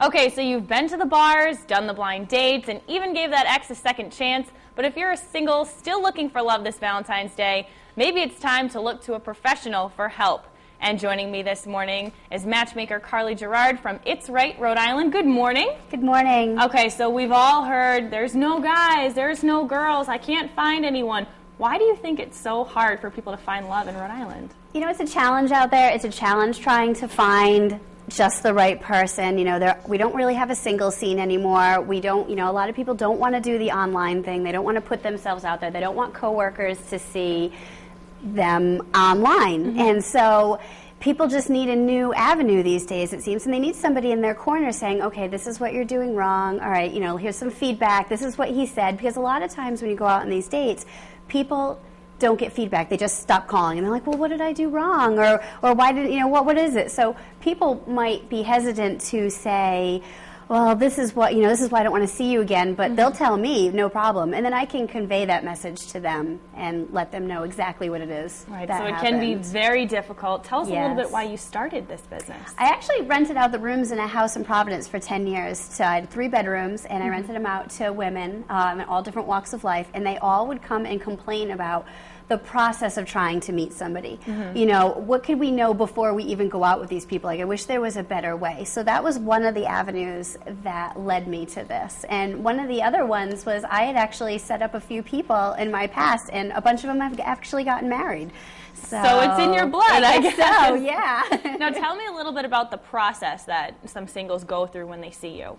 Okay, so you've been to the bars, done the blind dates, and even gave that ex a second chance. But if you're a single still looking for love this Valentine's Day, maybe it's time to look to a professional for help. And joining me this morning is matchmaker Carly Gerard from It's Right, Rhode Island. Good morning. Good morning. Okay, so we've all heard there's no guys, there's no girls, I can't find anyone. Why do you think it's so hard for people to find love in Rhode Island? You know, it's a challenge out there. It's a challenge trying to find just the right person. You know, we don't really have a single scene anymore. We don't, you know, a lot of people don't want to do the online thing. They don't want to put themselves out there. They don't want coworkers to see them online. Mm-hmm. And so people just need a new avenue these days, it seems, and they need somebody in their corner saying, okay, this is what you're doing wrong. All right, you know, here's some feedback. This is what he said. Because a lot of times when you go out on these dates, people don't get feedback. They just stop calling and they're like, well, what did I do wrong? Or why did, you know, what is it? So people might be hesitant to say, well, this is what, you know, this is why I don't want to see you again, but they'll tell me, no problem. And then I can convey that message to them and let them know exactly what it is. Right, that so it happened. can be very difficult. Tell us a little bit why you started this business. I actually rented out the rooms in a house in Providence for 10 years. So I had 3 bedrooms, and I rented them out to women in all different walks of life, and they all would come and complain about the process of trying to meet somebody. You know, what could we know before we even go out with these people? Like, I wish there was a better way. So that was one of the avenues that led me to this. And one of the other ones was I had actually set up a few people in my past, and a bunch of them have actually gotten married. So it's in your blood, I guess. So, yeah. Now tell me a little bit about the process that some singles go through when they see you.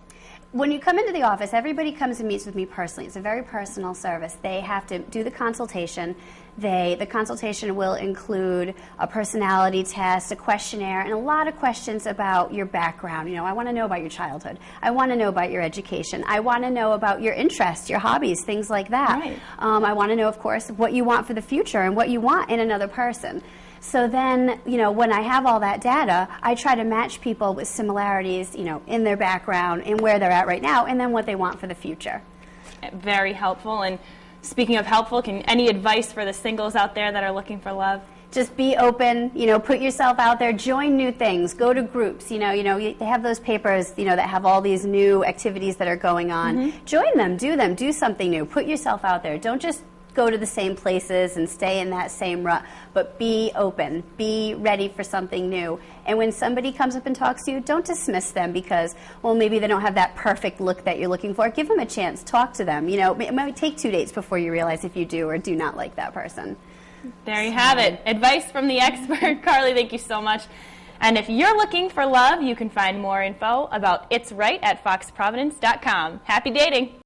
When you come into the office, everybody comes and meets with me personally. It's a very personal service. They have to do the consultation. The consultation will include a personality test, a questionnaire, and a lot of questions about your background. You know, I want to know about your childhood. I want to know about your education. I want to know about your interests, your hobbies, things like that. Right. I want to know, of course, what you want for the future and what you want in another person. So then, you know, when I have all that data, I try to match people with similarities, you know, in their background and where they're at right now, and then what they want for the future. Very helpful. And speaking of helpful, any advice for the singles out there that are looking for love? Just be open, you know, put yourself out there, join new things, go to groups, you know, they have those papers, you know, that have all these new activities that are going on. Join them, do something new, put yourself out there. Don't just go to the same places and stay in that same rut, but be open, be ready for something new. And when somebody comes up and talks to you, don't dismiss them because, well, maybe they don't have that perfect look that you're looking for. Give them a chance, talk to them. You know, it might take 2 dates before you realize if you do or do not like that person. There you have it. Advice from the expert. Carly, thank you so much. And if you're looking for love, you can find more info about It's Right at foxprovidence.com. Happy dating.